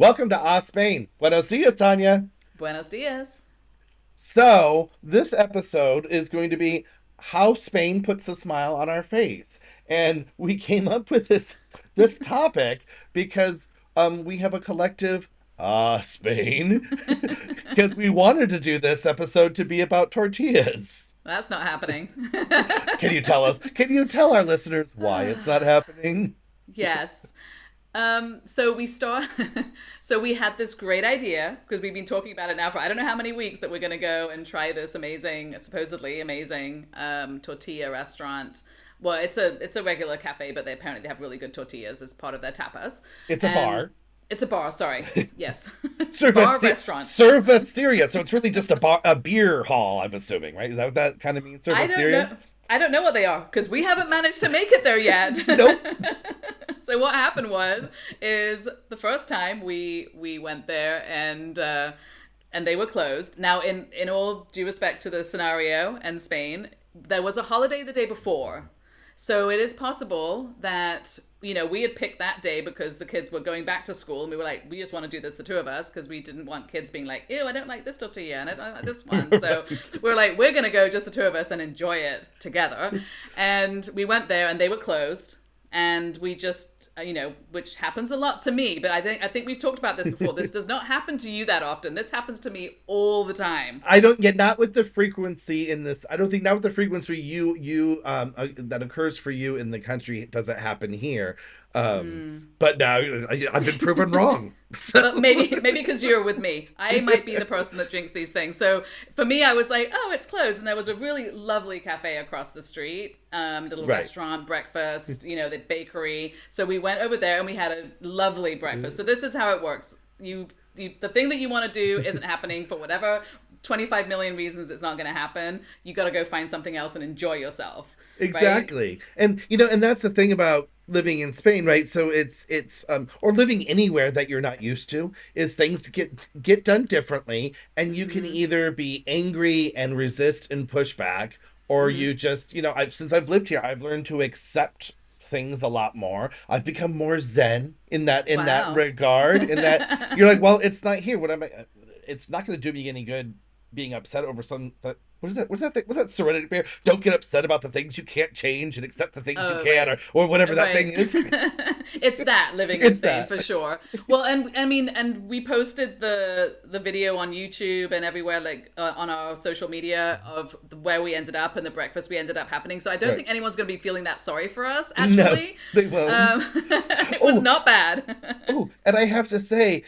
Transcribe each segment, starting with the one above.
Welcome to Spain. Buenos dias, Tanya. Buenos dias. So, this episode is going to be how Spain puts a smile on our face. And we came up with this topic because we have a collective Spain because we wanted to do this episode to be about tortillas. That's not happening. Can you tell our listeners why it's not happening? Yes. So we start. So we had this great idea because we've been talking about it now for I don't know how many weeks that we're going to go and try this amazing, supposedly amazing tortilla restaurant. Well, it's a regular cafe, but they have really good tortillas as part of their tapas. It's a bar. It's a bar. Sorry. Yes. Bar restaurant. Cerveceria. So it's really just a beer hall, I'm assuming, right? Is that what that kind of means? I don't Cerveceria? know. I don't know what they are because we haven't managed to make it there yet. Nope. So what happened is the first time we went there and they were closed. Now in all due respect to the scenario and Spain, there was a holiday the day before. So it is possible that, we had picked that day because the kids were going back to school and we were like, we just want to do this, the two of us, because we didn't want kids being like, ew, I don't like this tortilla and I don't like this one. So we're like, we're going to go just the two of us and enjoy it together. And we went there and they were closed. And we just, which happens a lot to me, but I think we've talked about this before. This does not happen to you that often. This happens to me all the time. I don't get not with the frequency in this. I don't think not with the frequency that occurs for you in the country doesn't happen here. But now I've been proven wrong. So. But maybe because you're with me, I might be the person that drinks these things. So for me, I was like, oh, it's closed, and there was a really lovely cafe across the street, little restaurant, breakfast, the bakery. So we went over there and we had a lovely breakfast. So this is how it works. The thing that you want to do isn't happening for whatever 25 million reasons it's not going to happen. You got to go find something else and enjoy yourself. Exactly. Right? And that's the thing about living in Spain, right? So it's or living anywhere that you're not used to is things to get done differently, and you can either be angry and resist and push back, or you just, since I've lived here, I've learned to accept things a lot more. I've become more zen in that regard, in that you're like, well, it's not here. It's not going to do me any good being upset over some what is that? What's that thing? What's that Serenity Bear? Don't get upset about the things you can't change and accept the things you can, or whatever that thing is. It's that living in Spain for sure. Well, and I mean, and we posted the video on YouTube and everywhere, like on our social media of where we ended up and the breakfast we ended up happening. So I don't think anyone's going to be feeling that sorry for us. Actually, no, they won't. It was not bad. And I have to say,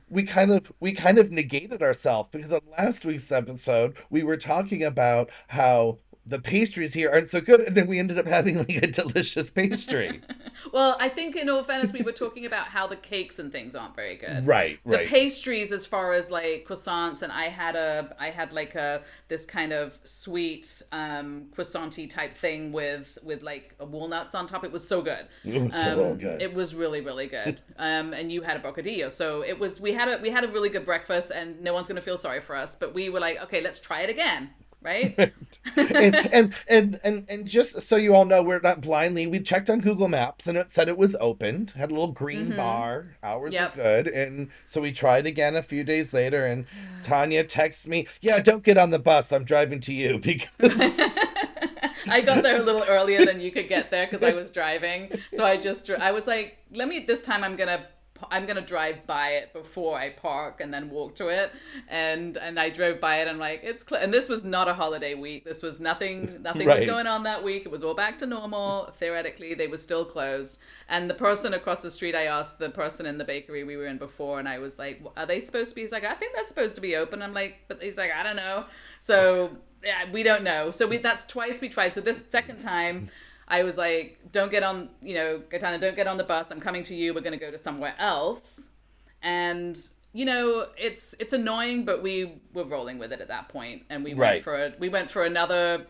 we kind of negated ourselves because on last week's episode we were talking about how the pastries here aren't so good, and then we ended up having like a delicious pastry. Well, I think in all fairness, we were talking about how the cakes and things aren't very good. Right. The pastries, as far as like croissants, and I had like this kind of sweet croissanty type thing with like walnuts on top. It was so good. It was so good. It was really, really good. And you had a bocadillo, so we had a really good breakfast, and no one's gonna feel sorry for us. But we were like, okay, let's try it again. Right. and just so you all know, we're not blindly. We checked on Google Maps and it said it was open. Had a little green bar. Hours are good. And so we tried again a few days later. And Tanya texts me, "Yeah, don't get on the bus. I'm driving to you because." I got there a little earlier than you could get there because I was driving. So I was like, this time I'm gonna drive by it before I park and then walk to it, and I drove by it and I'm like, and this was not a holiday week. This was nothing was going on that week. It was all back to normal. Theoretically, they were still closed. And the person across the street, I asked the person in the bakery we were in before, and I was like, are they supposed to be? He's like, I think that's supposed to be open. I'm like, but he's like, I don't know. So yeah, we don't know. So that's twice we tried. So this second time, I was like, don't get on, Gaetano, don't get on the bus. I'm coming to you. We're going to go to somewhere else. And, it's annoying, but we were rolling with it at that point. And we went for another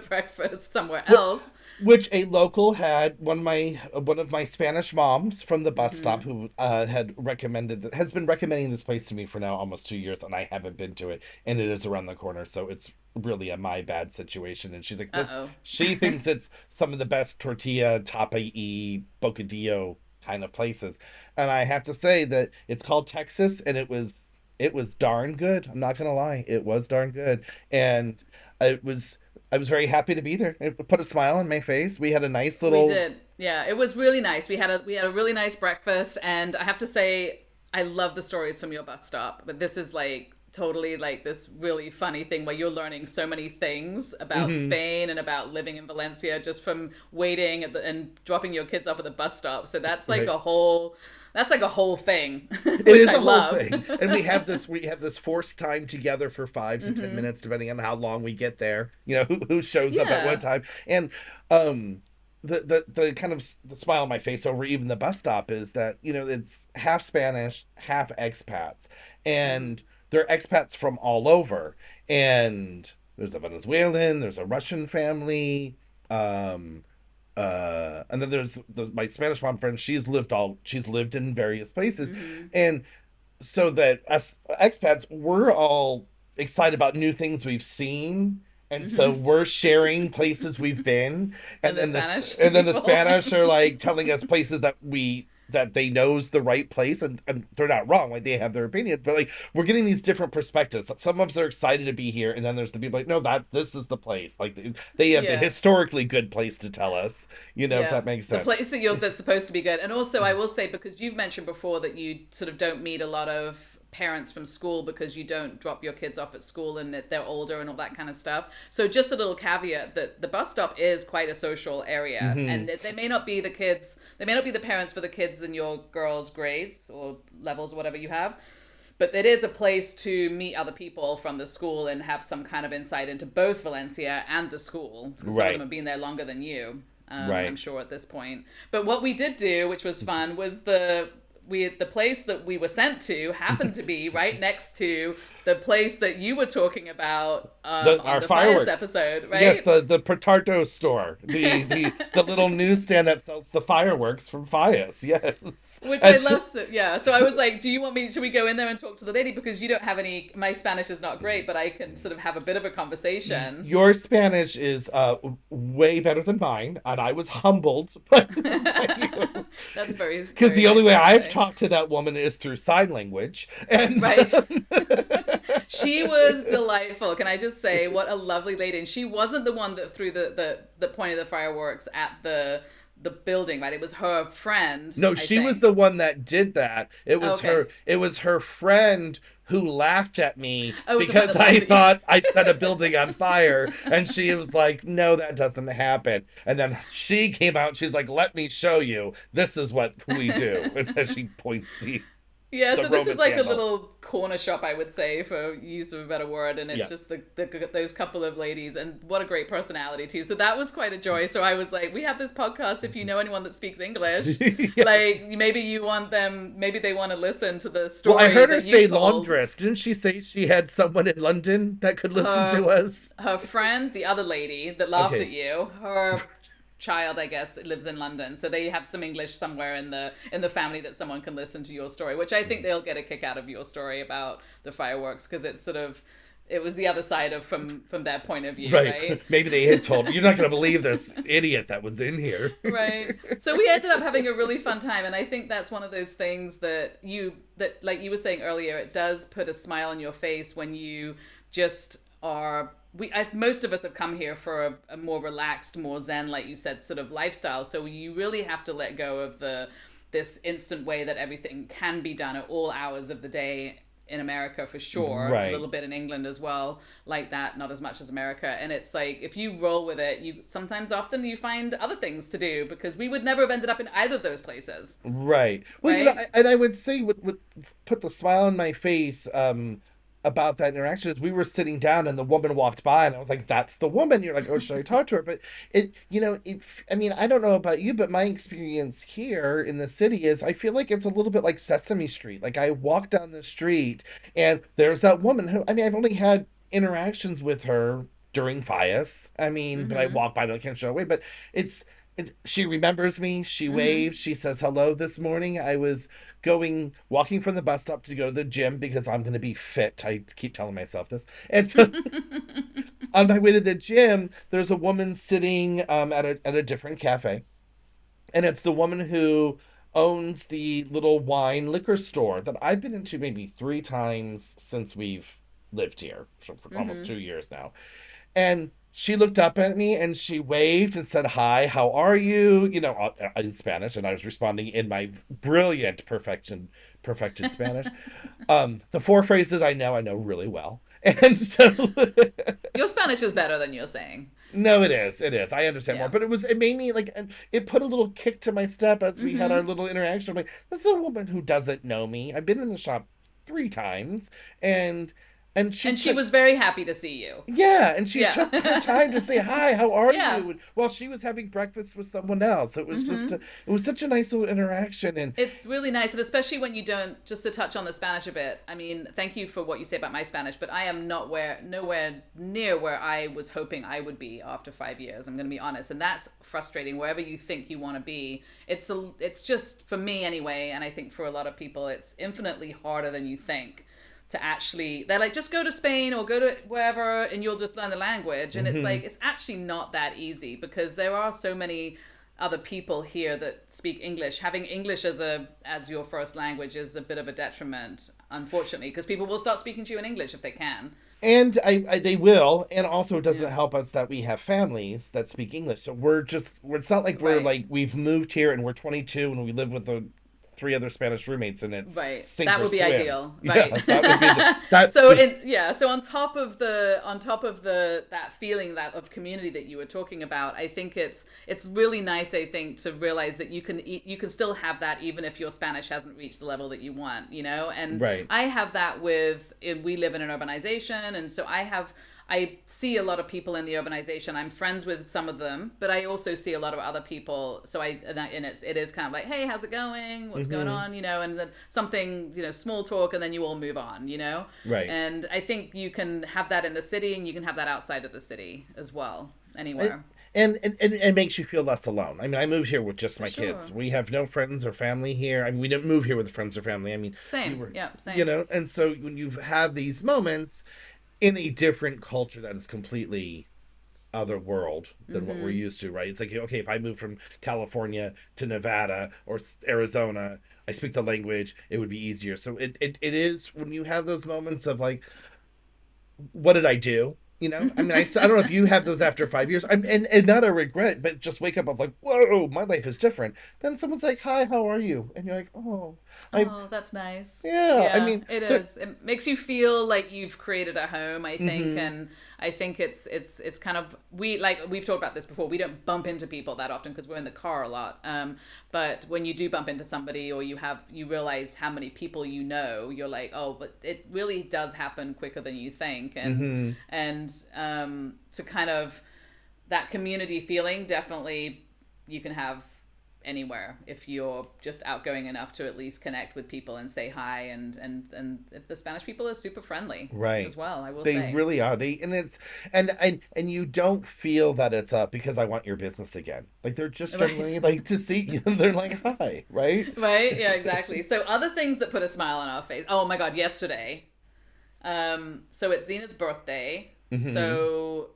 breakfast somewhere else. Which a local had one of my Spanish moms from the bus stop who has been recommending this place to me for now almost 2 years, and I haven't been to it, and it is around the corner, so it's really a my bad situation. And she's like, she thinks it's some of the best tortilla tapa y bocadillo kind of places. And I have to say that it's called Texas, and it was darn good. I'm not gonna lie, it was darn good, and it was. I was very happy to be there. It put a smile on my face. We had a nice We little. did. Yeah, it was really nice. We had a really nice breakfast, and I have to say I love the stories from your bus stop. But this is like totally like this really funny thing where you're learning so many things about Mhm. Spain and about living in Valencia just from waiting and dropping your kids off at the bus stop. So Right. that's like a whole thing, It which is I a whole love. thing. And we have this forced time together for 5 to 10 minutes, depending on how long we get there. Who shows up at what Yeah. time. And um the kind of the smile on my face over even the bus stop is that, it's half Spanish, half expats. And they're expats from all over. And there's a Venezuelan, there's a Russian family, um and then there's my Spanish mom friend. She's lived in various places, Hmm. and so that us expats, we're all excited about new things we've seen, and so Hmm. we're sharing places we've been, And and the then this Spanish and then the people. Spanish are like telling us places that they know's the right place, and they're not wrong, like they have their opinions, but like we're getting these different perspectives. Some of us are excited to be here, and then there's the people like, no, that this is the place, like they have the Yeah. historically good place to tell us, if Yeah, that makes the place sense. that's supposed to be good. And also, I will say, because you've mentioned before that you sort of don't meet a lot of parents from school because you don't drop your kids off at school and that they're older and all that kind of stuff. So just a little caveat that the bus stop is quite a social area, Hmm. and they may not be the kids, they may not be the parents for the kids in your girls' grades or levels, whatever you have, but it is a place to meet other people from the school and have some kind of insight into both Valencia and the school, because some of them Right. have been there longer than you, I'm Right. sure at this point. But what we did do, which was fun, was the place that we were sent to happened to be right next to the place that you were talking about on Our the Fias firework. episode, Yes, right? the Petardo store, the little newsstand that sells the fireworks from Fias. Yes. Which I And love. So, yeah. So I was like, do you want me, should we go in there and talk to the lady? Because you don't have any, my Spanish is not great, but I can sort of have a bit of a conversation. your Spanish is way better than mine, and I was humbled by you, That's very, because very the only nice way of you to I've say. talked to that woman is through sign language, and Right. She was delightful. Can I just say, what a lovely lady. And she wasn't the one that threw the point of the fireworks at the building, right? It was her friend, no, I she was think. the one that did that. It was Okay. her. It was her friend who laughed at me Oh, it was a friend because that I laughed at you. thought I set a building on fire, and she was like, "No, that doesn't happen." And then she came out. She's like, "Let me show you. This is what we do." And she points Yeah, the so this is Roman like a candle. little corner shop, I would say, for use of a better word, and it's Yeah. just those couple of ladies, and what a great personality too. So that was quite a joy. So I was like, we have this podcast. If you know anyone that speaks English, Yes. like maybe you want them, maybe they want to listen to the Well, I story heard her that you say told. laundress. Didn't she say she had someone in London that could listen Her to us? her friend, the other lady that laughed at Okay. you, her child, I guess, lives in London, so they have some English somewhere in the family that someone can listen to your story, which I think they'll get a kick out of your story about the fireworks, because it's sort of, it was the other side of from their point of view, Right. right? Maybe they had told me, you're not going to believe this idiot that was in here. Right. So we ended up having a really fun time, and I think that's one of those things that like you were saying earlier, it does put a smile on your face when you just are most of us have come here for a more relaxed, more zen, like you said, sort of lifestyle. So you really have to let go of this instant way that everything can be done at all hours of the day in America, for sure, a little Right. bit in England as well, like that, not as much as America. And it's like, if you roll with it, you sometimes, often, you find other things to do, because we would never have ended up in either of those places, Right. Well, right? and I would say what put the smile on my face about that interaction is we were sitting down and the woman walked by and I was like, "That's the woman." You're like, "Oh, should I talk to her?" But if I mean, I don't know about you, but my experience here in the city is I feel like it's a little bit like Sesame Street. Like I walk down the street and there's that woman who, I mean, I've only had interactions with her during Fias. I mean, but I Mm-hmm. walk by and I can't show away. But it's she remembers me. She Mm-hmm. waves. She says hello this morning. I was walking from the bus stop to go to the gym because I'm going to be fit. I keep telling myself this. And so on my way to the gym, there's a woman sitting at a different cafe, and it's the woman who owns the little wine liquor store that I've been into maybe 3 times since we've lived here for almost Mm-hmm. 2 years now. And she looked up at me and she waved and said, "Hi, how are you?" In Spanish, and I was responding in my brilliant perfected Spanish. The four phrases I know really well. And so Your Spanish is better than you're saying. no, it is. I understand more, Yeah. but it made me like, and it put a little kick to my step as we had our Mm-hmm. little interaction. I'm like, this is a woman who doesn't know me. I've been in the shop 3 times, and she And she took, was very happy to see you. yeah, and she Yeah. took her time to say hi, how are Yeah. you? And while she was having breakfast with someone else, it was just Mm-hmm. it was such a nice little interaction, and It's really nice, and especially when you don't. Just to touch on the Spanish a bit. I mean, thank you for what you say about my Spanish, but I am not nowhere near where I was hoping I would be after 5 years. I'm going to be honest, and that's frustrating. Wherever you think you want to be, it's just for me anyway, and I think for a lot of people, it's infinitely harder than you think to actually. They're like, just go to Spain or go to wherever, and you'll just learn the language, and it's mm-hmm, like it's actually not that easy because there are so many other people here that speak English. Having English as your first language is a bit of a detriment, unfortunately, because people will start speaking to you in English if they can. and they will, and also it Yeah. doesn't help us that we have families that speak English. So it's not like we're Right. like we've moved here and we're 22 and we live with the 3 other Spanish roommates and it's Right. sink That or would be swim. ideal. Right. Yeah, that would be that. So in yeah, so on top of the that feeling that of community that you were talking about, I think it's really nice, I think, to realize that you can still have that even if your Spanish hasn't reached the level that you want, you know? And Right. I have that we live in an urbanization, and so I see a lot of people in the urbanization. I'm friends with some of them, but I also see a lot of other people. So it is kind of like, hey, how's it going? What's going Mm-hmm. on? And then something, small talk, and then you all move on. Right. And I think you can have that in the city, and you can have that outside of the city as well, It, anywhere. and it makes you feel less alone. I mean, I moved here with just For my kids. sure. We have no friends or family here. I mean, we didn't move here with friends or family. I mean, we Same. were, Yeah, same. and so when you have these moments in a different culture that is completely other world than what we're Mm-hmm. used to, right? It's like, okay, if I move from California to Nevada or Arizona, I speak the language, it would be easier. So it is when you have those moments of like, what did I do? I mean, I don't know if you have those after 5 years. And not a regret, but just wake up of like, whoa, my life is different. Then someone's like, hi, how are you? And you're like, oh, I, Oh, that's nice. yeah. I Yeah, mean, it is. It makes you feel like you've created a home, I think, mm-hmm, and I think it's kind of we've talked about this before. We don't bump into people that often because we're in the car a lot. But when you do bump into somebody or you realize how many people you know, you're like, oh, but it really does happen quicker than you think, and mm-hmm. to kind of that community feeling definitely you can have anywhere if you're just outgoing enough to at least connect with people and say hi, and if the Spanish people are super friendly Right. as well, I will They say. really are. And you don't feel that it's because I want your business again. Like they're just Right. generally like to see you. They're like, hi, right? Right, yeah, exactly. So other things that put a smile on our face, oh my god, yesterday, so it's Zena's birthday, Hmm. so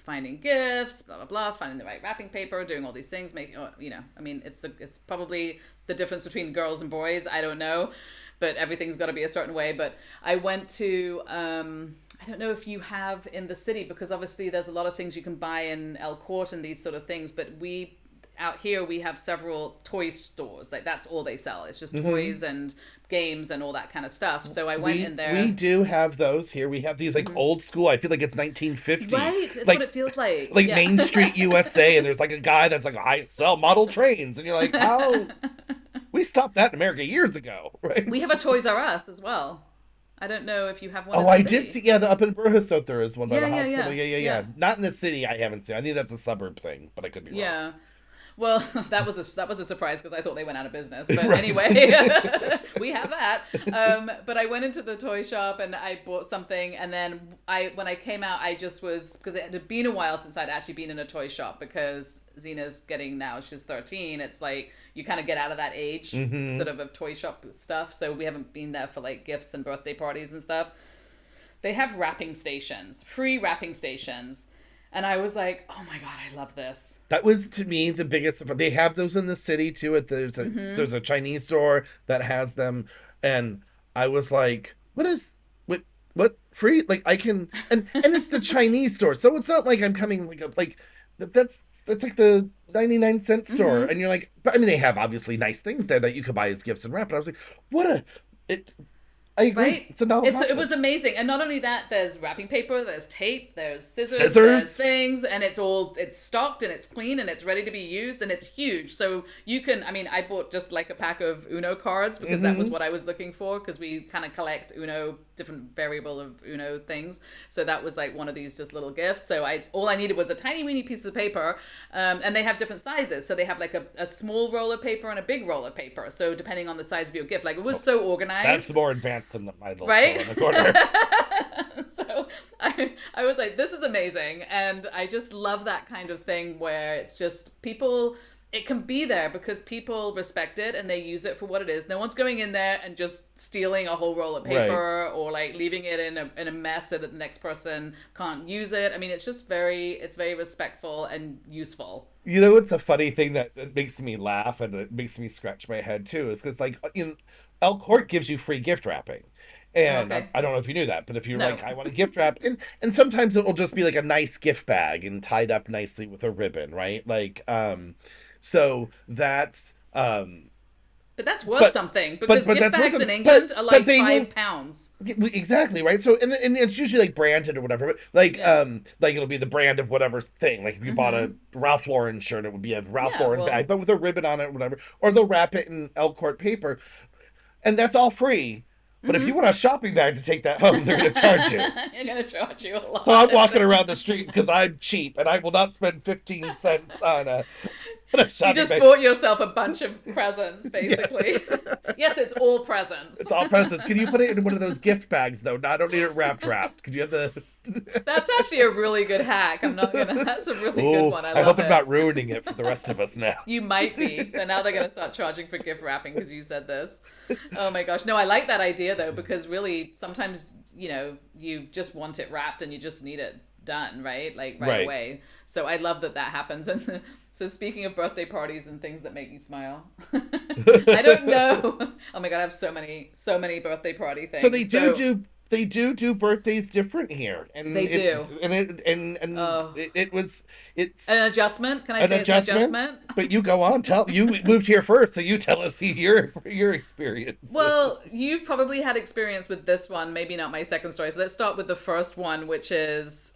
finding gifts, blah blah blah, finding the right wrapping paper, doing all these things, making I mean, it's probably the difference between girls and boys. I don't know, but everything's got to be a certain way. But I went to I don't know if you have in the city because obviously there's a lot of things you can buy in El Corte and these sort of things, but we out here we have several toy stores, like that's all they sell. It's just Hmm. toys and games and all that kind of stuff. So I went in We there. do have those here. We have these like old school. I feel like it's 1950, Right, it's what like it feels like. like Yeah. Main Street USA, and there's like a guy that's like, I sell model trains, and you're like, how we stopped that in America years ago, We right? have a Toys R Us as well. I don't know if you have one Oh, in the I did see. city. Yeah, the up in Burhasot there is one by Yeah, the yeah, hospital. yeah, Yeah, yeah, yeah. yeah, Not in the city. I haven't seen. I think that's a suburb thing, but I could be wrong. yeah. Well, that was a surprise because I thought they went out of business. But Right. anyway, we have that. But I went into the toy shop and I bought something, and then when I came out, I just was because it had been a while since I'd actually been in a toy shop because Zena's getting now she's 13. It's like you kind of get out of that age Hmm. sort of toy shop stuff. So we haven't been there for like gifts and birthday parties and stuff. They have wrapping stations, free wrapping stations, And I was like, oh my God, I love this. That was to me the biggest. They have those in the city too. Mm-hmm. There's a Chinese store that has them, and I was like, what free? Like I can, and it's the Chinese store, so it's not like I'm coming like that's like the 99-cent store, Mm-hmm. and you're like, but I mean they have obviously nice things there that you could buy as gifts and wrap. But I was like, what a it. I agree. Right? It's a novel It was concept. amazing. And not only that, there's wrapping paper, there's tape, there's scissors, there's Scissors. things, and it's stocked and it's clean and it's ready to be used and it's huge. So you can, I mean, I bought just like a pack of Uno cards because that was Hmm. what I was looking for because we kind of collect Uno, different variable of Uno things. So that was like one of these just little gifts. So all I needed was a tiny weeny piece of paper, and they have different sizes. So they have like a small roll of paper and a big roll of paper. So depending on the size of your gift, like it was so That's organized, more advanced than my little store right? in the corner. So I was like, this is amazing. And I just love that kind of thing where it's just people, it can be there because people respect it and they use it for what it is. No one's going in there and just stealing a whole roll of Right. paper or like leaving it in a mess so that the next person can't use it. I mean, it's just very respectful and useful. You know, it's a funny thing that makes me laugh and it makes me scratch my head too, is because like El Court gives you free gift wrapping. Oh, And okay. I don't know if you knew that, but if you're No. like, I want a gift wrap, and sometimes it will just be like a nice gift bag and tied up nicely with a ribbon, right? Like, so that's But that's worth but something because but gift that's bags awesome. in England are But like they will £5. exactly right. So and it's usually like branded or whatever. But Yeah. like it'll be the brand of whatever thing. Like if you bought a Mm-hmm. Ralph Lauren shirt, it would be a Ralph Yeah. Lauren bag, Well, but with a ribbon on it, or whatever. Or they'll wrap it in Elcourt paper, and that's all free. But if you mm-hmm. want a shopping bag to take that home, they're going to charge you. You're gonna charge you a So I'm lot. walking around the street because I'm cheap and I will not spend 15 cents on a You shopping just bag. bought yourself a bunch of presents, Yeah. basically. Yes, it's all presents. It's all presents. Can you put it in one of those gift bags though? No, I don't need it wrapped. Could you have the That's actually a really good hack. I'm not gonna. That's a really good Oh, one. I I hope love I'm it. not ruining it for the rest of us now. You might be. And now they're gonna start charging for gift wrapping because you said this. Oh my gosh. No, I like that idea though because really sometimes you just want it wrapped and you just need it done like right Right. away. So I love that happens. And so speaking of birthday parties and things that make you smile, I don't know. Oh my god, I have so many birthday party So things. So they do birthdays different here, they do. and Oh, it was it's an adjustment. Can I an say it's an adjustment. adjustment? But you go on, tell you moved here first, so you tell us your experience. Well, you've probably had experience with this one, maybe not my second story. So let's start with the first one, which is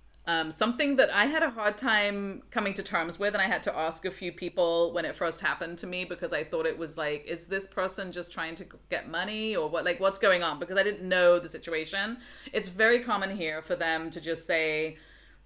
something that I had a hard time coming to terms with. And I had to ask a few people when it first happened to me because I thought it was like, is this person just trying to get money or what? Like, what's going on? Because I didn't know the situation. It's very common here for them to just say,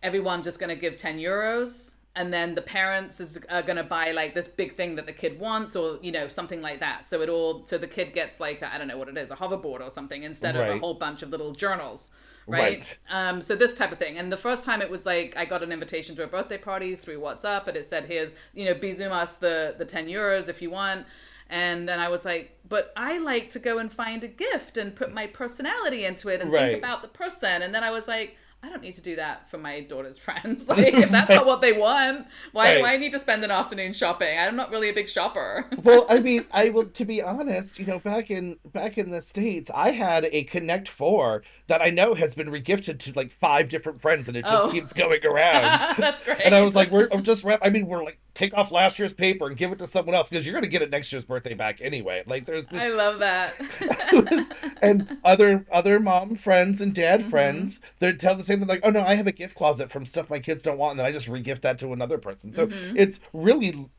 everyone just going to give €10 and then the parents are going to buy like this big thing that the kid wants or something like that, so the kid gets like I don't know what it is, a hoverboard or something instead of a Right, whole bunch of little journals, right? right, So this type of thing. And the first time it was like I got an invitation to a birthday party through WhatsApp and it said, here's bizum us the €10 if you want. And I was like, but I like to go and find a gift and put my personality into it and think right, about the person. And then I was like, I don't need to do that for my daughter's friends. Like, if that's not what they want, why do right. I need to spend an afternoon shopping? I'm not really a big shopper. Well, I mean, I will to be honest, back in the States, I had a Connect Four that I know has been regifted to like five different friends and it just Oh, keeps going around. that's And I was great. like, we're like, take off last year's paper and give it to someone else because you're gonna get it next year's birthday back anyway. Like there's I this love that. and other mom friends and dad Mm-hmm. friends, they tell the same thing like, oh no, I have a gift closet from stuff my kids don't want, and then I just regift that to another person. So Mm-hmm. it's really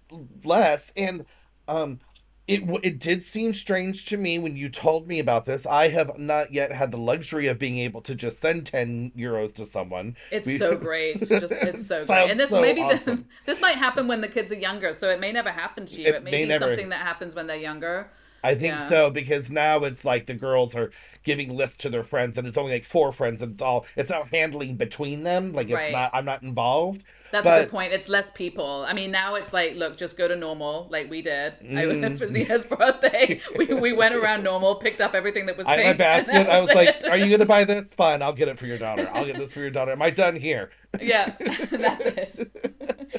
less, and um, it did seem strange to me when you told me about this. I have not yet had the luxury of being able to just send €10 to someone. It's We, so great. Just it's it so great. And sounds this so maybe this awesome. this might happen when the kids are younger, so it may never happen to you. It It may may be never. something that happens when they're younger. I think Yeah. so, because now it's like the girls are giving lists to their friends and it's only like four friends and it's now handling between them. Like it's Right. not I'm not involved. That's a good But point. It's less people. I mean, now it's like, look, just go to normal, like we did. For mm, Zena's birthday, we went around normal, picked up everything that was I had my pink, and basket. that I was was like, "Are you it. gonna buy this? Fine, I'll get it for your daughter. I'll get this for your daughter. Am I done here?" Yeah, that's it.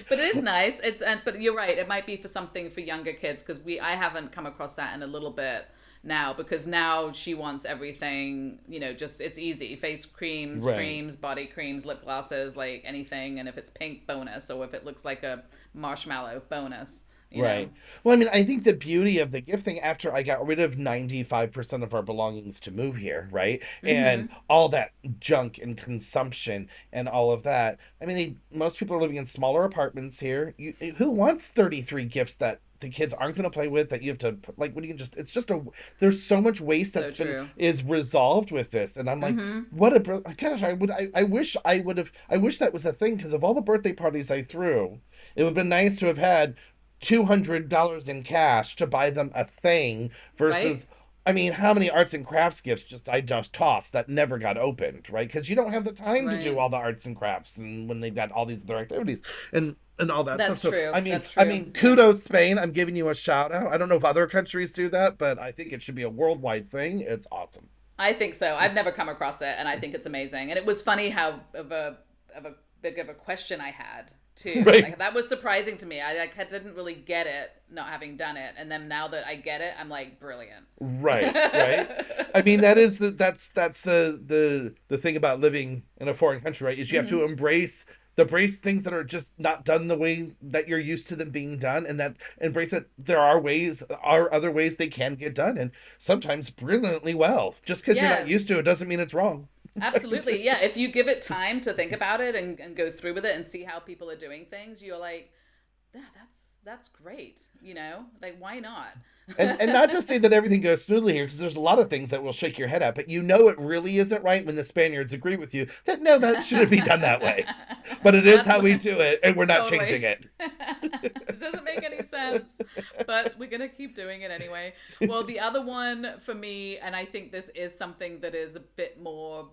But it is nice. But you're right. It might be for something for younger kids because we I haven't come across that in a little bit now because now she wants everything. Just it's easy. Face creams, Right. body creams, lip glosses, like anything. And if it's pink, bonus. Or if it looks like a marshmallow, bonus. You know. Right. Well, I mean, I think the beauty of the gifting after I got rid of 95% of our belongings to move here, right? And Mm-hmm. all that junk and consumption and all of that. I mean, most people are living in smaller apartments here. Who wants 33 gifts that the kids aren't going to play with that you have to like when you can just it's just a there's so much waste So that's been true. is resolved with this and I'm like Mm-hmm. what a gosh I wish I would have I wish that was a thing because of all the birthday parties I threw it would have been nice to have had $200 in cash to buy them a thing Right. versus I mean, how many arts and crafts gifts I just tossed that never got opened, right? Because you don't have the time to do Right. all the arts and crafts and when they've got all these other activities and all that stuff. That's So true. That's I true. mean, Yeah. kudos Spain. I'm giving you a shout out. I don't know if other countries do that, but I think it should be a worldwide thing. It's awesome. I think so. I've never come across it, and I think it's amazing. And it was funny how of a big of a question I had too. Like Right. that was surprising to me. I didn't really get it, not having done it, and then now that I get it, I'm like brilliant. Right, right. I mean, that is that's the thing about living in a foreign country, right? Is you have to Hmm. embrace things that are just not done the way that you're used to them being done, and that embrace that are other ways they can get done, and sometimes brilliantly well. Just because you're not Yeah, used to it doesn't mean it's wrong. absolutely. Yeah, if you give it time to think about it and go through with it and see how people are doing things, you're like, yeah, that's great. Like why not? And not to say that everything goes smoothly here, because there's a lot of things that will shake your head at, but you know it really isn't right when the Spaniards agree with you that no, that shouldn't be done that way. But it is That's how we what do it, and we're not changing totally. it. It doesn't make any sense, but we're gonna keep doing it anyway. Well, the other one for me, and I think this is something that is a bit more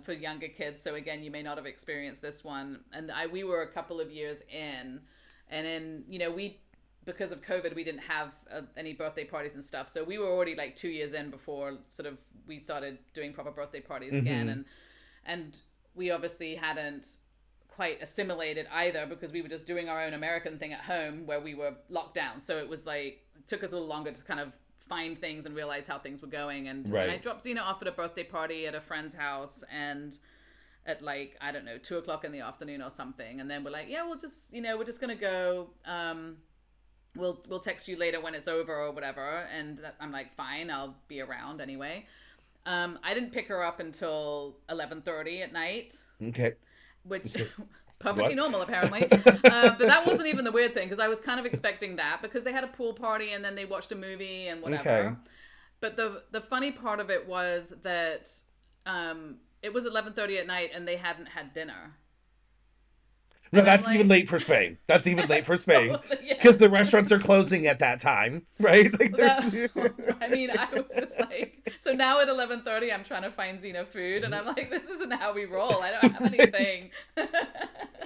for younger kids. So again, you may not have experienced this one, and we were a couple of years in, and then we because of COVID, we didn't have any birthday parties and stuff. So we were already like 2 years in before sort of we started doing proper birthday parties again, Hmm. and we obviously hadn't quite assimilated either because we were just doing our own American thing at home where we were locked down. So it was like it took us a little longer to kind of find things and realize how things were going. And I Right. dropped Zena off at a birthday party at a friend's house and at like I don't know 2 o'clock in the afternoon or something, and then we're like, yeah, we'll just we're just gonna go. We'll text you later when it's over or whatever. And I'm like, fine, I'll be around anyway. I didn't pick her up until 11:30 at night, Okay. which perfectly What? normal apparently. But that wasn't even the weird thing because I was kind of expecting that because they had a pool party and then they watched a movie and Okay. whatever. But the funny part of it was that it was 11:30 at night and they hadn't had dinner. No, And I'm that's even like, late for Spain. That's even late for Spain because the yes. restaurants are closing at that time, right? Like there's. That, I mean, I was just like, so now at 11:30, I'm trying to find Xena food, and I'm like, this isn't how we roll. I don't have anything.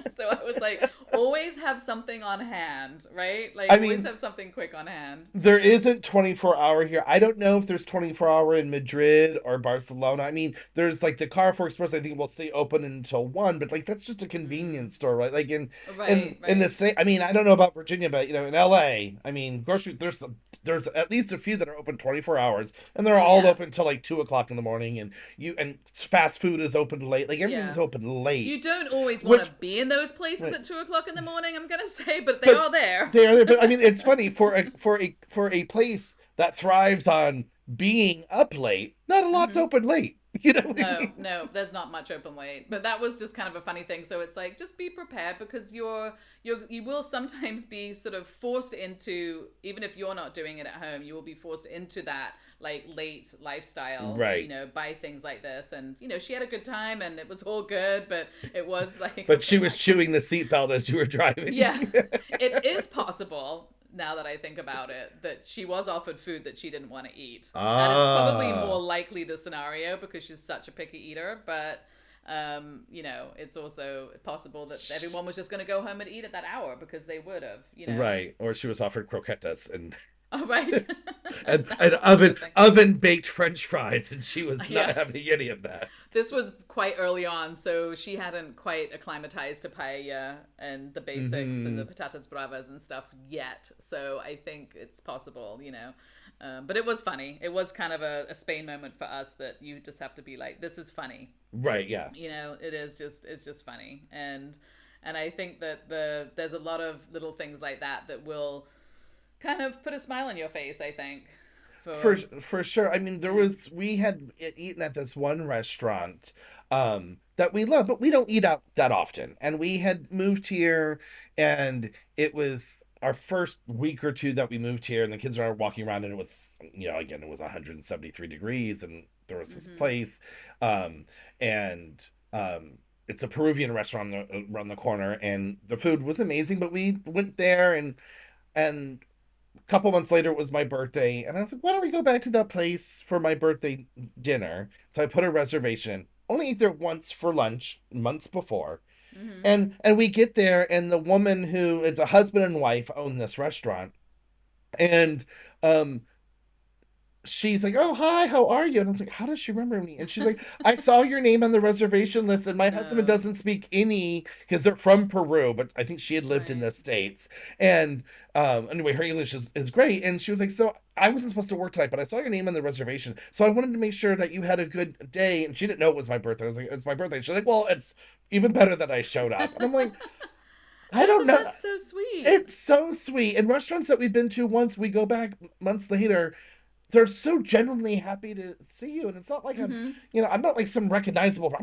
So I was like, always have something on hand, right? Like, I always mean, have something quick on hand. there isn't 24-hour here. I don't know if there's 24-hour in Madrid or Barcelona. I mean, there's like the Carrefour Express, I think will stay open until 1, but like that's just a convenience store, right? Like Right, in the right. state, I mean, I don't know about Virginia, but in LA, I mean, grocery there's at least a few that are open 24 hours and they're all Yeah, open until like 2 o'clock in the morning and fast food is open late. Like everything's yeah. open You late. don't always want to Which be in those places right, at 2 o'clock in the morning, I'm gonna say, but they but are there. they are there. But I mean, it's funny for a place that thrives on being up late. Not a lot's Hmm. open late. You know what I No, mean? no, there's not much open late. But that was just kind of a funny thing. So it's like just be prepared because you will sometimes be sort of forced into even if you're not doing it at home, you will be forced into that like late lifestyle, Right. by things like this. And she had a good time and it was all good, but it was like, But she okay, was chewing the seatbelt as you were driving. yeah, it is possible. now that I think about it, that she was offered food that she didn't want to eat. That is probably more Ah, likely the scenario because she's such a picky eater. But it's also possible that everyone was just going to go home and eat at that hour because they would have. right. Or she was offered croquetas Oh, right. and That's also a thing. oven baked French fries, and she was not Yeah. having any of that. This was quite early on, so she hadn't quite acclimatized to paella and the basics and the Hmm. patatas bravas and stuff yet. So I think it's possible. But it was funny. It was kind of a Spain moment for us that you just have to be like, this is funny. Right. Yeah. It's just funny. And I think that there's a lot of little things like that will kind of put a smile on your face, I think. For For for sure. I mean, yeah. we had eaten at this one restaurant that we love, but we don't eat out that often. And we had moved here, and it was our first week or two that we moved here, and the kids are walking around, and it was, again, it was 173 degrees, and there was this Mhm. place, and it's a Peruvian restaurant around the corner, and the food was amazing, but we went there, and couple months later it was my birthday, and I was like, why don't we go back to that place for my birthday dinner? So I put a reservation, only ate there once for lunch months before, Mhm. and we get there, and the woman who is a husband and wife own this restaurant, and um she's like, "Oh, hi, how are you?" And I was like, "How does she remember me?" And she's like, "I saw your name on the reservation list, and my husband Oh, doesn't speak any because they're from Peru, but I think she had lived in right. the States. And anyway, her English is great." And she was like, "So I wasn't supposed to work tonight, but I saw your name on the reservation, so I wanted to make sure that you had a good day." And she didn't know it was my birthday. I was like, "It's my birthday." She's like, "Well, it's even better that I showed up." And I'm like, "I don't know." That's so sweet. It's so sweet. In restaurants that we've been to once, we go back months later, they're so genuinely happy to see you, and it's not like Mm-hmm. I'm not like some recognizable.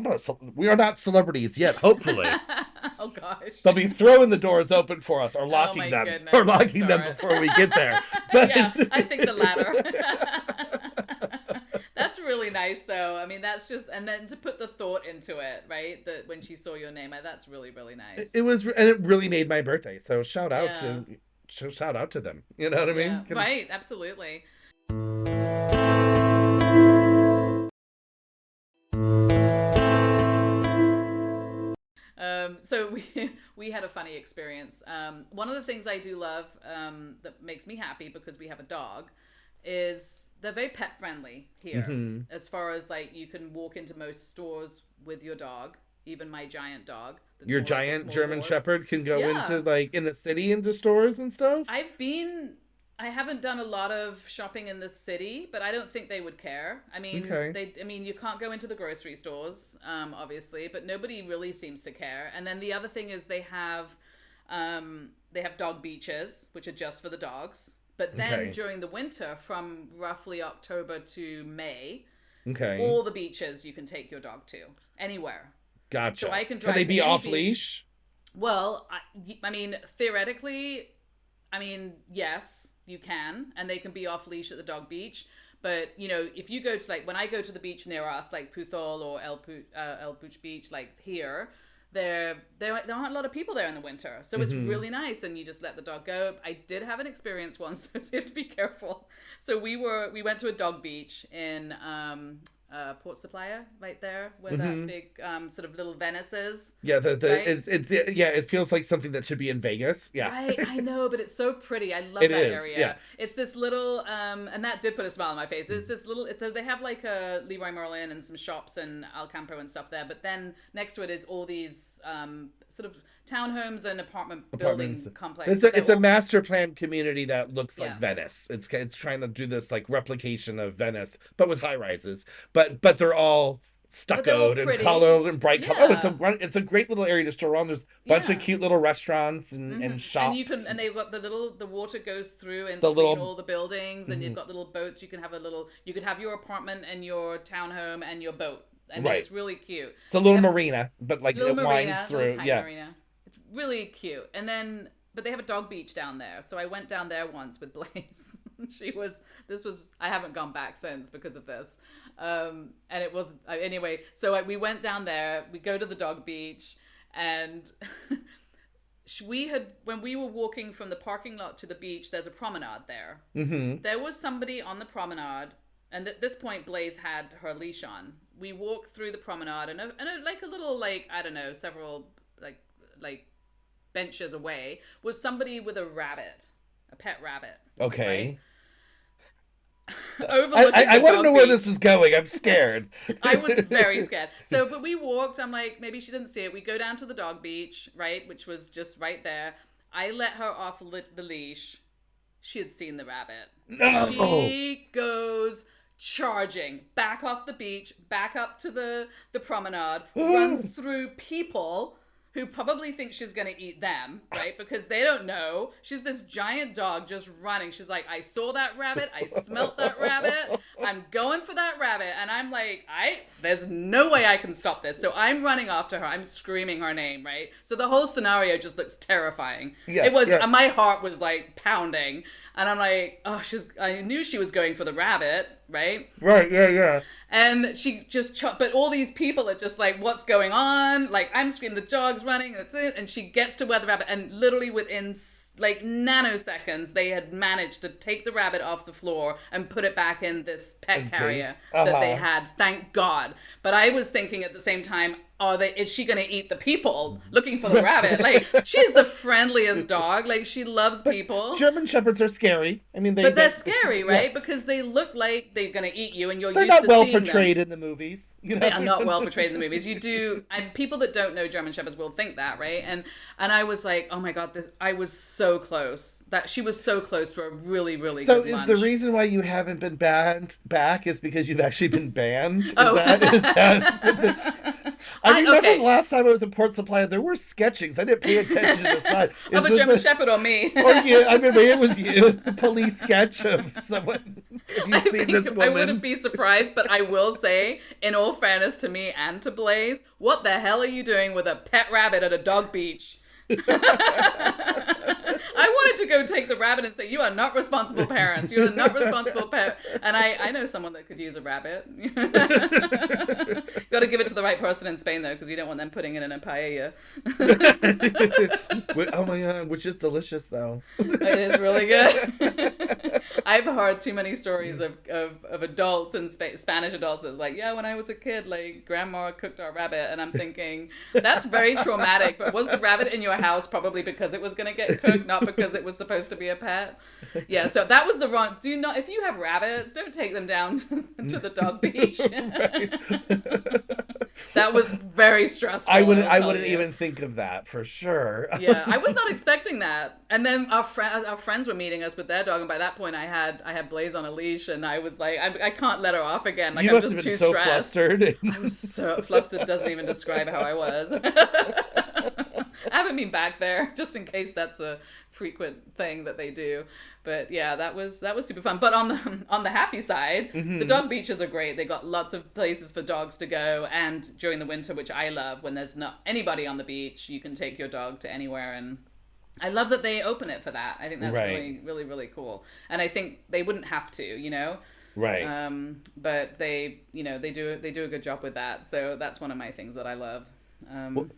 We are not celebrities yet. Hopefully, Oh gosh. they'll be throwing the doors open for us, or Oh locking my them, or goodness, don't locking them start. before we get there. But Yeah, I think the latter. That's really nice though. I mean, that's just and then to put the thought into it, right? That when she saw your name, that's really really nice. it was, and it really made my birthday. So Yeah. shout out to them. You know what I Yeah, mean? right, absolutely. So we had a funny experience. One of the things I do love that makes me happy because we have a dog is they're very pet friendly here. Hmm. As far as like you can walk into most stores with your dog, even my giant dog that's Your more like a giant small German horse. Shepherd can go into Yeah, like in the city into stores and stuff. I've been. I haven't done a lot of shopping in the city, but I don't think they would care. I mean, Okay, they. I mean, you can't go into the grocery stores, obviously, but nobody really seems to care. And then the other thing is they have dog beaches, which are just for the dogs. But then okay, during the winter, from roughly October to May, okay. all the beaches you can take your dog to anywhere. So Gotcha. I can Can they drive to be any off beach. leash? Well, I mean, theoretically, I mean, yes, you can, and they can be off leash at the dog beach. But if you go to like when I go to the beach near us, like Puthol or El Puch Beach, like here, there aren't a lot of people there in the winter, so it's Hmm. really nice, and you just let the dog go. I did have an experience once, so you have to be careful. So we went to a dog beach in Port Supplier, right there, where that Hmm. big sort of little Venice is, Yeah, right? yeah, it feels like something that should be in Vegas. Yeah. Right, I know, but it's so pretty. I love It that is. Yeah. area. It's this little, and that did put a smile on my face. It's this little. They have like a Leroy Merlin and some shops and Alcampo and stuff there. But then next to it is all these sort of townhomes and apartment Apartments. building complexes. They're It's a all, master plan community that looks like yeah, Venice. It's trying to do this like replication of Venice, but with high rises. But they're all but they're all stuccoed and pretty. colored and bright color. Oh, Yeah, it's a great little area to stroll around. There's a bunch of yeah. cute little restaurants and And you can, shops. and they've got the water goes through in The between little all the buildings, and you've mhm, got little boats. You could have your apartment and your townhome and your boat. I mean, right. it's really cute. It's a They little have marina, but like little it winds marina, little through. tiny Yeah. marina. It's really cute. And then, but they have a dog beach down there. So I went down there once with Blaze. I haven't gone back since because of this. And it was, anyway, so we went down there, we go to the dog beach, and we had, when we were walking from the parking lot to the beach, there's a promenade there. Mm-hmm. There was somebody on the promenade, and at this point Blaze had her leash on. We walked through the promenade, like a little, like, I don't know, several like benches away was somebody with a rabbit, a pet rabbit. Okay. Right? Overlooking I the want to dog know where beach. this is going. I'm scared. I was very scared. So, but we walked. I'm like, maybe she didn't see it. We go down to the dog beach, right, which was just right there. I let her off the leash. She had seen the rabbit. No. She goes charging back off the beach, back up to the promenade, runs through people who probably think she's going to eat them, right? Because they don't know. She's this giant dog just running. She's like, I saw that rabbit. I smelt that rabbit. I'm going for that rabbit. And I'm like, there's no way I can stop this. So I'm running after her. I'm screaming her name, right? So the whole scenario just looks terrifying. Yeah, it was, yeah. my heart was like pounding. And I'm like, oh, I knew she was going for the rabbit, right? Right, yeah, yeah. And she just but all these people are just like, what's going on? Like, I'm screaming, the dog's running, that's it. And she gets to where the rabbit, and literally within like nanoseconds, they had managed to take the rabbit off the floor and put it back in this pet carrier that they had. Thank God. But I was thinking at the same time, is she going to eat the people looking for the rabbit? Like, she's the friendliest dog. Like, she loves people. German Shepherds are scary. I mean, they're scary, right? Yeah. Because they look like they're going to eat you, and they're used not to well seeing them. portrayed in the movies. You know? They are not well portrayed in the movies. You do, and people that don't know German Shepherds will think that, right? And I was like, oh my God, I was so close. That she was so close to a really, really good lunch. So is the reason why you haven't been banned back is because you've actually been banned? Is Oh. that I remember the last time I was in Port Supply, there were sketchings. I didn't pay attention to the sign. Of a German Shepherd or me? Or yeah, I mean, maybe it was you. A police sketch of someone. If you've seen this woman. I wouldn't be surprised, but I will say, in all fairness to me and to Blaze, what the hell are you doing with a pet rabbit at a dog beach? I wanted to go take the rabbit and say, you are not responsible parents. You are not responsible parents. And I know someone that could use a rabbit. Got to give it to the right person in Spain, though, because you don't want them putting it in a paella. Oh my God, which is delicious, though. It is really good. I've heard too many stories of adults and Spanish adults that's like, yeah, when I was a kid, like, grandma cooked our rabbit. And I'm thinking, that's very traumatic. But was the rabbit in your house probably because it was going to get cooked, not because it was supposed to be a pet? Yeah, so that was the wrong. If you have rabbits, don't take them down to the dog beach. That was very stressful. I wouldn't even think of that for sure. Yeah, I was not expecting that. And then our friends were meeting us with their dog, and by that point I had Blaze on a leach, and I was like, I can't let her off again. Like, you I'm must just have been too so stressed. Flustered. I was so flustered. Doesn't even describe how I was. I haven't been back there, just in case that's a frequent thing that they do. But yeah, that was super fun. But on the happy side, the dog beaches are great. They got lots of places for dogs to go, and during the winter, which I love, when there's not anybody on the beach, you can take your dog to anywhere. And I love that they open it for that. I think that's really, really, really cool. And I think they wouldn't have to, you know. Right. But they do a good job with that. So that's one of my things that I love.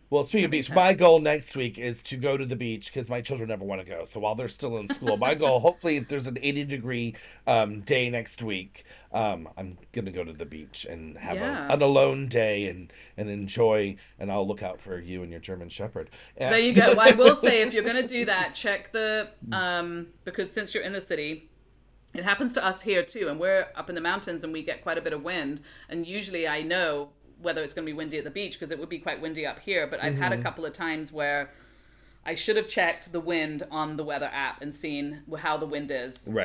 Well, speaking of beach, my goal next week is to go to the beach because my children never want to go. So while they're still in school, my goal, hopefully, if there's an 80-degree day next week, I'm gonna go to the beach and have an alone day and enjoy. And I'll look out for you and your German Shepherd. There you go. Well, I will say, if you're gonna do that, check the because since you're in the city. It happens to us here too, and we're up in the mountains and we get quite a bit of wind. And usually I know whether it's going to be windy at the beach because it would be quite windy up here. But I've had a couple of times where I should have checked the wind on the weather app and seen how the wind is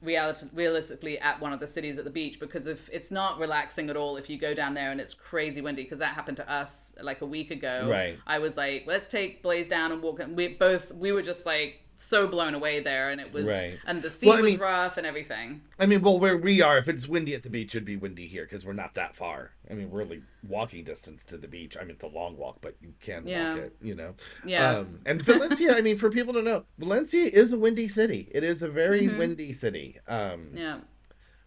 realistically at one of the cities at the beach, because if it's not relaxing at all if you go down there and it's crazy windy, because that happened to us like a week ago. Right. I was like, let's take Blaze down and walk. And we were just like so blown away there, and it was and the sea was rough and everything. I mean, well, where we are, if it's windy at the beach, it'd be windy here because we're not that far. I mean, we're like walking distance to the beach. I mean, it's a long walk, but you can walk it, you know. Yeah. And Valencia, I mean, for people to know, Valencia is a windy city. It is a very windy city. Yeah.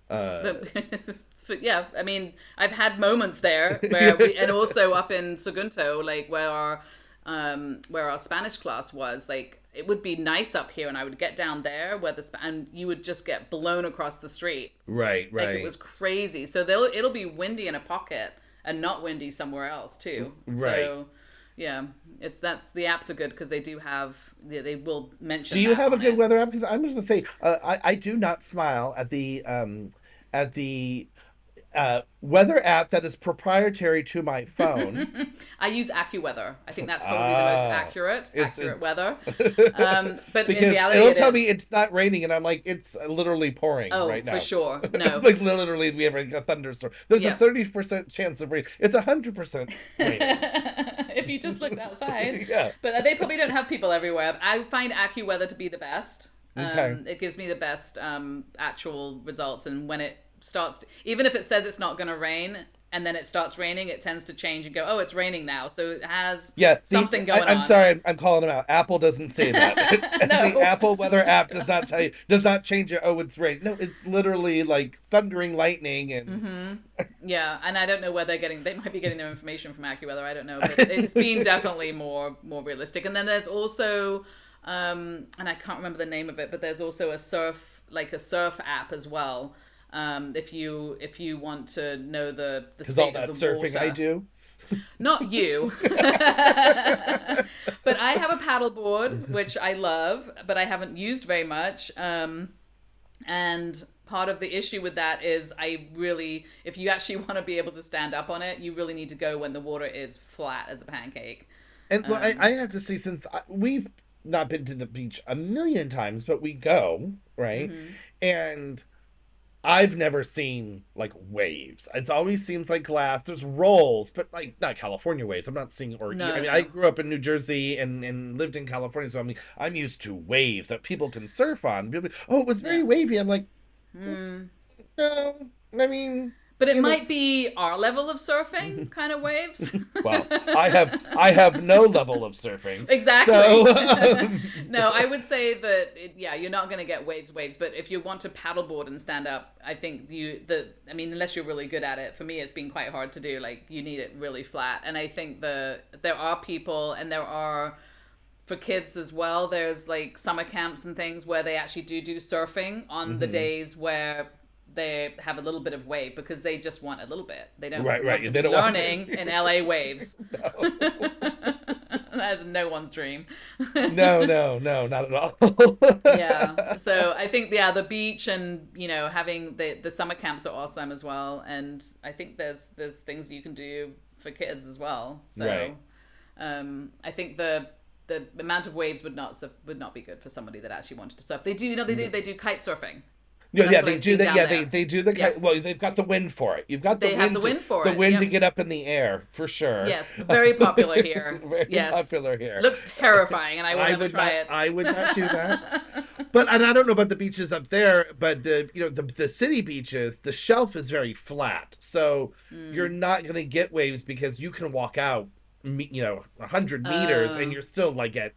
But yeah, I mean, I've had moments there where and also up in Sagunto, like where where our Spanish class was, like it would be nice up here, and I would get down there where and you would just get blown across the street. Right, Like right. it was crazy. So it'll be windy in a pocket and not windy somewhere else too. Right. So yeah, that's the apps are good because they will mention. Do you that have a on good it. weather app? Because I'm just gonna say, I do not smile at the weather app that is proprietary to my phone. I use AccuWeather. I think that's probably the most accurate It's weather. But in because reality, it'll it tell me is. it's not raining, and I'm like, it's literally pouring Oh, right now. for sure. No. Like literally, we have a thunderstorm. There's a Yeah. 30% chance of rain. It's 100% raining. If you just looked outside. Yeah. But they probably don't have people everywhere. I find AccuWeather to be the best. Okay. It gives me the best actual results. And when it starts, even if it says it's not going to rain, and then it starts raining, it tends to change and go, oh, it's raining now. So it has Yeah, something going I'm on. sorry, I'm calling them out. Apple doesn't say that. No. The Apple weather app does not change it. Oh, it's rain. No, it's literally like thundering lightning and. Yeah, and I don't know where they might be getting their information from AccuWeather. I don't know, but it's been definitely more realistic. And then there's also, and I can't remember the name of it, but there's also a surf app as well. If you want to know the Because state all that of the surfing water. I do. Not you. But I have a paddleboard, which I love, but I haven't used very much. And part of the issue with that is if you actually want to be able to stand up on it, you really need to go when the water is flat as a pancake. And well, I have to say, since we've not been to the beach a million times, but we go, right? And I've never seen like waves. It always seems like glass. There's rolls, but like not California waves. I'm not seeing No, I mean, no. I grew up in New Jersey and lived in California, so I'm used to waves that people can surf on. People be, oh, it was very Yeah. wavy. I'm like, no. I mean, But it you know, might be our level of surfing kind of waves. well, I have no level of surfing. Exactly. So, No, I would say that you're not going to get waves. But if you want to paddleboard and stand up, I think unless you're really good at it, for me it's been quite hard to do. Like you need it really flat, and I think there are people, and there are for kids as well. There's like summer camps and things where they actually do surfing on the days where they have a little bit of wave because they just want a little bit. They don't Right. want to They be don't want- learning in LA waves. That's no one's dream. no, not at all. Yeah. So I think the beach and having the summer camps are awesome as well. And I think there's things you can do for kids as well. So Right. I think the amount of waves would not be good for somebody that actually wanted to surf. They do they do kite surfing. Yeah, That's what they I've do seen that. down Yeah, there. they do the Yeah. well. They've got the wind for it. You've got the They wind. have the wind for the it, wind yep. to get up in the air for sure. Yes, very popular here. Very Yes. popular here. Looks terrifying, and I will never would try not. it. I would not do that. And I don't know about the beaches up there, but the city beaches, the shelf is very flat, so you're not gonna get waves because you can walk out 100 meters and you're still like at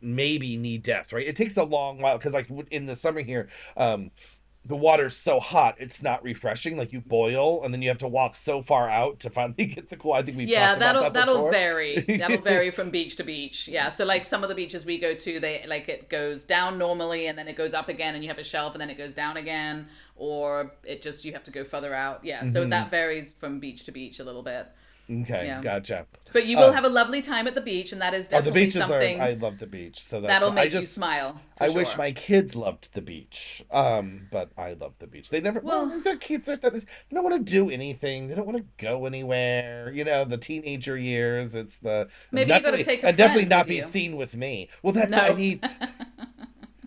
maybe knee depth, right? It takes a long while because like in the summer here, the water's so hot it's not refreshing. Like you boil and then you have to walk so far out to finally get the cool. I think we've talked about that that'll before. vary. That'll vary from beach to beach. Yeah, so like some of the beaches we go to, they like it goes down normally and then it goes up again, and you have a shelf and then it goes down again, or you have to go further out. Yeah, so that varies from beach to beach a little bit. Okay, Yeah. gotcha. But you will have a lovely time at the beach, and that is The definitely beaches something I love the beach, so that'll I make you smile. For I sure. wish my kids loved the beach, but I love the beach. They never. Well, their kids they don't want to do anything. They don't want to go anywhere. The teenager years. It's the Maybe you gotta take a and definitely friend not with be you. seen with me. Well, that's No. what I need.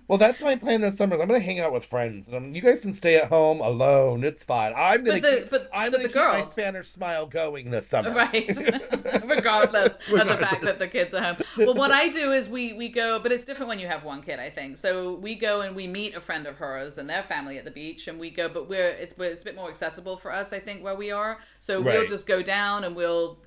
Well, that's my plan this summer. I'm gonna hang out with friends, and you guys can stay at home alone. It's fine. I'm gonna keep my girls. Spanish smile going this summer. Right. Regardless of the fact that the kids are home. Well, what I do is we go, but it's different when you have one kid, I think. So we go and we meet a friend of hers and their family at the beach, and we go, but it's a bit more accessible for us, I think, where we are. So we'll Right. just go down and we'll,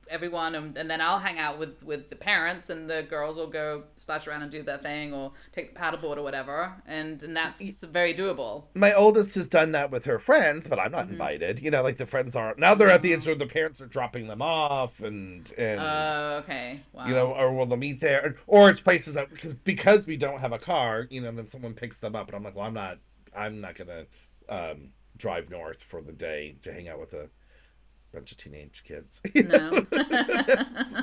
everyone, and then I'll hang out with the parents, and the girls will go splash around and do their thing or take the paddleboard or whatever, and that's very doable. My oldest has done that with her friends, but I'm not Mm-hmm. invited. Like the friends aren't. Now they're at the age where the parents are dropping them off, and Okay. Wow. or will they meet there, or it's places that because we don't have a car, then someone picks them up, and I'm like, well, I'm not gonna drive north for the day to hang out with a bunch of teenage kids. No.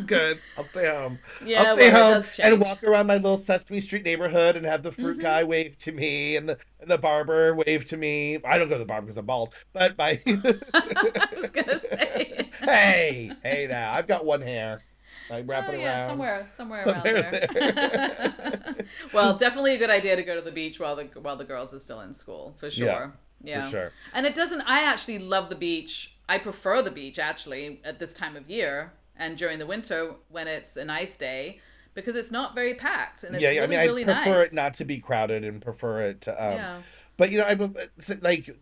Good. I'll stay home. I'll Yeah, stay well, it home does and change. walk around my little Sesame Street neighborhood and have the fruit Hmm. guy wave to me and the barber wave to me. I don't go to the barber because I'm bald, but my I was gonna say. hey now I've got one hair. I wrap Oh it yeah, around somewhere around somewhere there. there. Well, definitely a good idea to go to the beach while the girls are still in school, for Yeah, sure. for Yeah. sure. And it doesn't I actually love the beach. I prefer the beach actually at this time of year and during the winter when it's a nice day because it's not very packed and it's Yeah, I really mean, I really prefer it nice. not to be crowded and prefer it to, Yeah. but I will like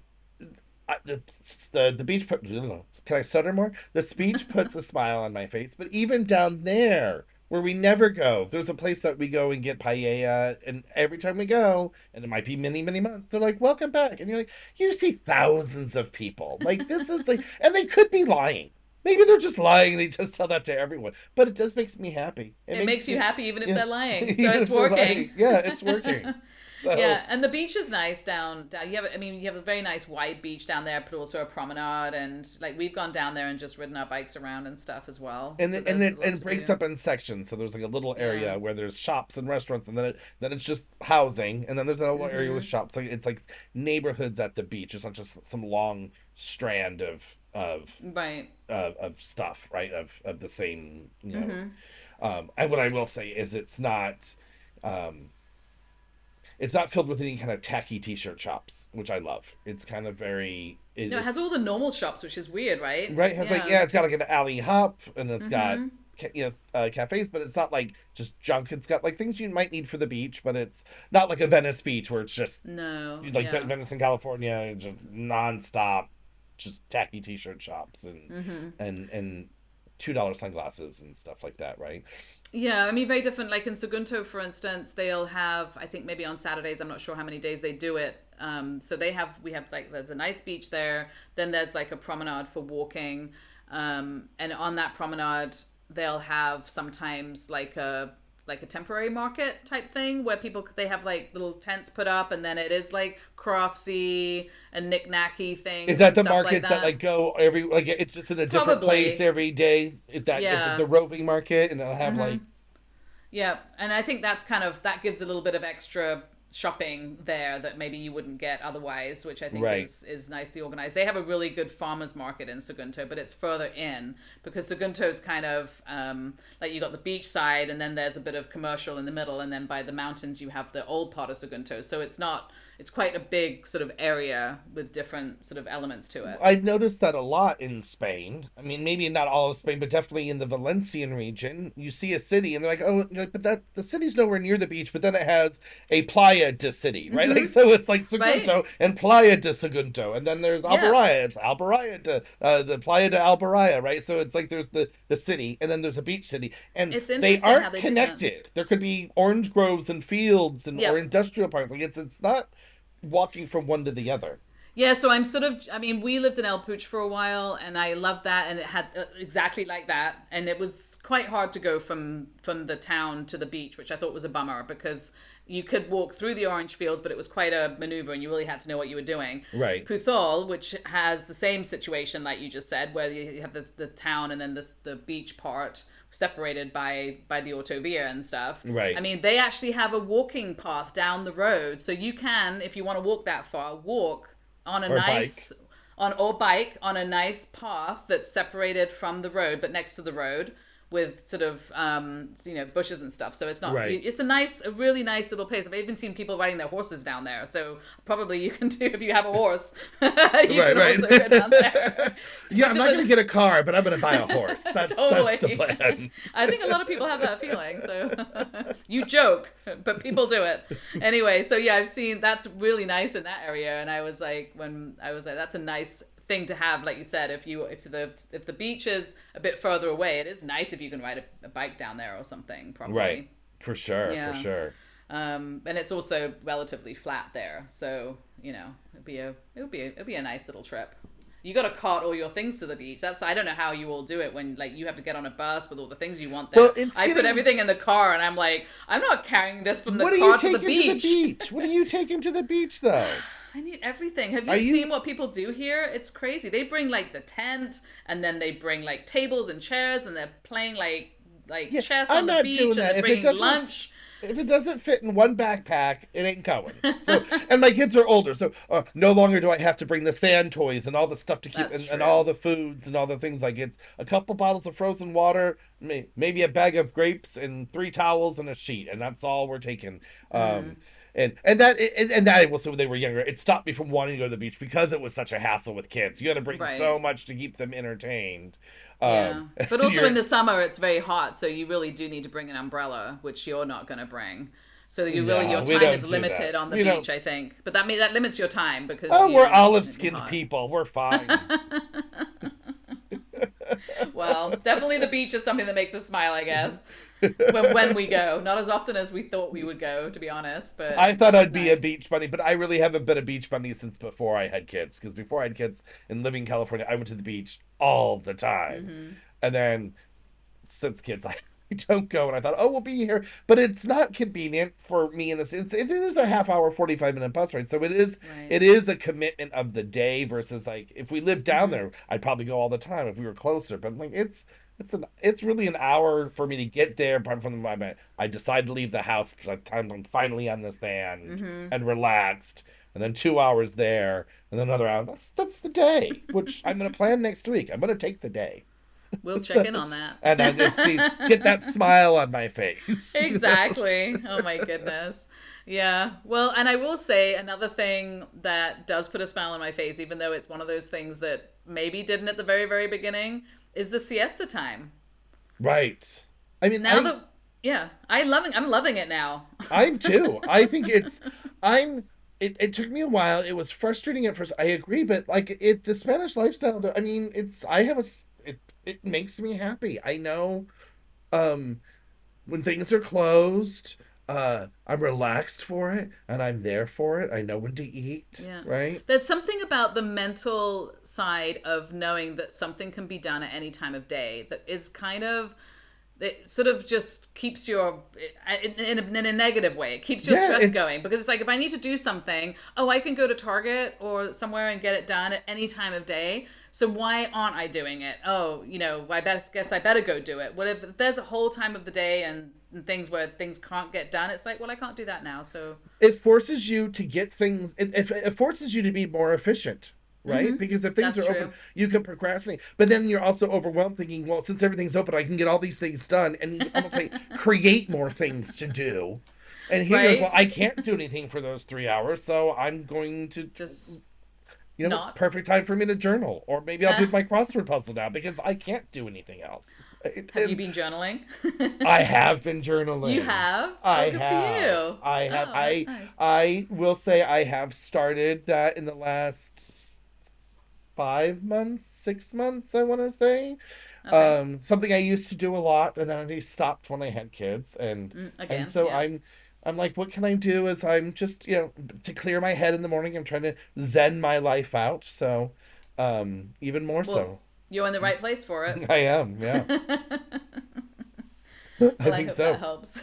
the beach put. Can I stutter more? The beach puts a smile on my face, but even down there where we never go, there's a place that we go and get paella, and every time we go, and it might be many many months, they're like, "Welcome back," and you're like, you see thousands of people. Like this is like, and they could be lying. Maybe they're just lying. They just tell that to everyone, but it does makes me happy. It It makes makes you me, happy even if yeah, they're lying. So even it's if they're lying. working. Yeah, it's working. So Yeah, and the beach is nice down. You have a very nice wide beach down there, but also a promenade, and like we've gone down there and just ridden our bikes around and stuff as well. and So then, and then there's a and lot it to breaks do. up in sections. So there's like a little Yeah. area where there's shops and restaurants, and then it's just housing, and then there's another area with Mm-hmm. shops. Like it's like neighborhoods at the beach. It's not just some long strand Right. of stuff, right? Of the same, Mm-hmm. And what I will say is um, it's not filled with any kind of tacky t-shirt shops, which I love. It's kind of very No, it has all it's the normal shops, which is weird, right? right. It has like Yeah. yeah, it's got like an alley hop, and it's got Mm-hmm. cafes, but it's not like just junk. It's got like things you might need for the beach, but it's not like a Venice beach where it's just No. like Yeah. Venice in California, just nonstop, just tacky t-shirt shops Mm-hmm. and $2 sunglasses and stuff like that, right? Yeah, I mean, very different. Like in Sagunto, for instance, they'll have, I think maybe on Saturdays, I'm not sure how many days they do it. So we have like, there's a nice beach there. Then there's like a promenade for walking. And on that promenade, they'll have sometimes like a temporary market type thing where they have like little tents put up and then it is like craftsy and knick-knacky Is things that and the stuff like markets that that. like go every like it's just in a different place Probably. every day? It's Yeah. the roving market, and it'll have like Yeah, and I think that gives a little bit of extra shopping there that maybe you wouldn't get otherwise, which I think right, is nicely organized. They have a really good farmers market in Sagunto, but it's further in because Sagunto's kind of like you got the beach side, and then there's a bit of commercial in the middle, and then by the mountains you have the old part of Sagunto. So it's quite a big sort of area with different sort of elements to it. I've noticed that a lot in Spain. I mean, maybe not all of Spain, but definitely in the Valencian region. You see a city, and they're like, "Oh, but the city's nowhere near the beach." But then it has a Playa de City, right? Like, so it's like Right? Sagunto and Playa de Sagunto, and then there's Yeah. Albaraya. It's Albaraya de the Playa de Albaraya, right? So it's like there's the city, and then there's a beach city, and It's they interesting how aren't they do that. connected. There could be orange groves and fields and or Yep. industrial parks. Like it's not walking from one to the other. Yeah, so I mean, we lived in El Puig for a while and I loved that and it had exactly like that. And it was quite hard to go from the town to the beach, which I thought was a bummer because you could walk through the orange fields, but it was quite a maneuver and you really had to know what you were doing. Right. Puthol, which has the same situation like you just said, where you have the town and then the beach part separated by the autovia and stuff. Right. I mean, they actually have a walking path down the road, so you can, if you want to walk that far, walk on a Or nice bike. on or bike on a nice path that's separated from the road, but next to the road with sort of bushes and stuff. So it's not. Right. It's a really nice little place. I've even seen people riding their horses down there. So probably you can do if you have a horse. You Right, can right. also go down there. Yeah, Which I'm is not going to get a car, but I'm going to buy a horse. That's the totally. plan. I think a lot of people have that feeling. So you joke, but people do it anyway. So yeah, I've seen that's really nice in that area, and I was like, that's a nice thing to have, like you said. If the beach is a bit further away, it is nice if you can ride a bike down there or something Right. properly. For sure. For Yeah. sure. And it's also relatively flat there, so it'd be a nice little trip. You got to cart all your things to the beach. That's I don't know how you all do it when like you have to get on a bus with all the things you want Well, there. it's I put getting. everything in the car, and I'm like, I'm not carrying this from the What are you car to the taking to the beach. beach? What are you taking to the beach, though? I need everything. Have Are you you? seen what people do here? It's crazy. They bring like the tent, and then they bring like tables and chairs, and they're playing like Yeah, chess I'm on the not beach, doing and that. they're bringing lunch. If it doesn't fit in one backpack, it ain't going. So, and my kids are older, so no longer do I have to bring the sand toys and all the stuff to keep That's and all true. the foods and all the things like it's a couple bottles of frozen water, maybe a bag of grapes and three towels and a sheet, and that's all we're taking. Mm, And that was when they were younger. It stopped me from wanting to go to the beach because it was such a hassle with kids. You got to bring so right. much to keep them entertained. Yeah. But also in You're the summer it's very hot, so you really do need to bring an umbrella, which you're not going to bring. So you really no, your we time don't is do that. limited on the We don't. beach, I think. But that limits your time because Oh, we're it's gonna be olive-skinned hot. people. We're fine. Well, definitely the beach is something that makes us smile, I guess. When we go, not as often as we thought we would go, to be honest, but I thought it's I'd be a nice. beach bunny, but I really haven't been a beach bunny since before I had kids. Because before I had kids and living in California, I went to the beach all the time. Hmm. And then since kids, I don't go. And I thought, oh, we'll be here. But it's not convenient for me in this. It is a half hour, 45-minute bus ride. So Right. it is a commitment of the day versus like if we lived down Hmm. there, I'd probably go all the time if we were closer. But like it's really an hour for me to get there. Apart from my bed, I decide to leave the house by the time I'm finally on the sand Hmm. and relaxed. And then 2 hours there, and then another hour. That's the day, which I'm gonna plan next week. I'm gonna take the day. We'll check So, in on that. and I just see get that smile on my face. Exactly. Oh my goodness. Yeah. Well, and I will say another thing that does put a smile on my face, even though it's one of those things that maybe didn't at the very, very beginning, is the siesta time. Right. I mean, Now that, yeah, I'm loving it now. I'm too. I think I'm it took me a while. It was frustrating at first. I agree, but like the Spanish lifestyle, I mean, it makes me happy. I know um when things are closed, I'm relaxed for it and I'm there for it. I know when to eat, Yeah. right? There's something about the mental side of knowing that something can be done at any time of day that is kind of it sort of just keeps your in a negative way it keeps your Yeah, stress going because it's like if I need to do something, oh, I can go to Target or somewhere and get it done at any time of day, so why aren't I doing it? Oh, guess I better go do it. What if there's a whole time of the day and things where things can't get done? It's like, well, I can't do that now, so it forces you to get things it forces you to be more efficient, right? mm-hmm, Because if things that's are open true. you can procrastinate, but then you're also overwhelmed thinking, well, since everything's open I can get all these things done, and you almost like create more things to do. And here you're like, well, Right. I can't do anything for those 3 hours, so I'm going to, Just not. perfect time for me to journal, or maybe I'll do my crossword puzzle now because I can't do anything else. Have you And been journaling? I have been You journaling. have? Oh, I good for have. you. I have. Oh, that's nice. I will say I have started that in the last 5 months, 6 months, I want to say. Okay. Something I used to do a lot, and then I stopped when I had kids, and Again, so yeah. I'm like, what can I do? As I'm just to clear my head in the morning. I'm trying to zen my life out. So, even more Well, so, you're in the right place for it. I am. Yeah, I Well, I think hope that so. helps.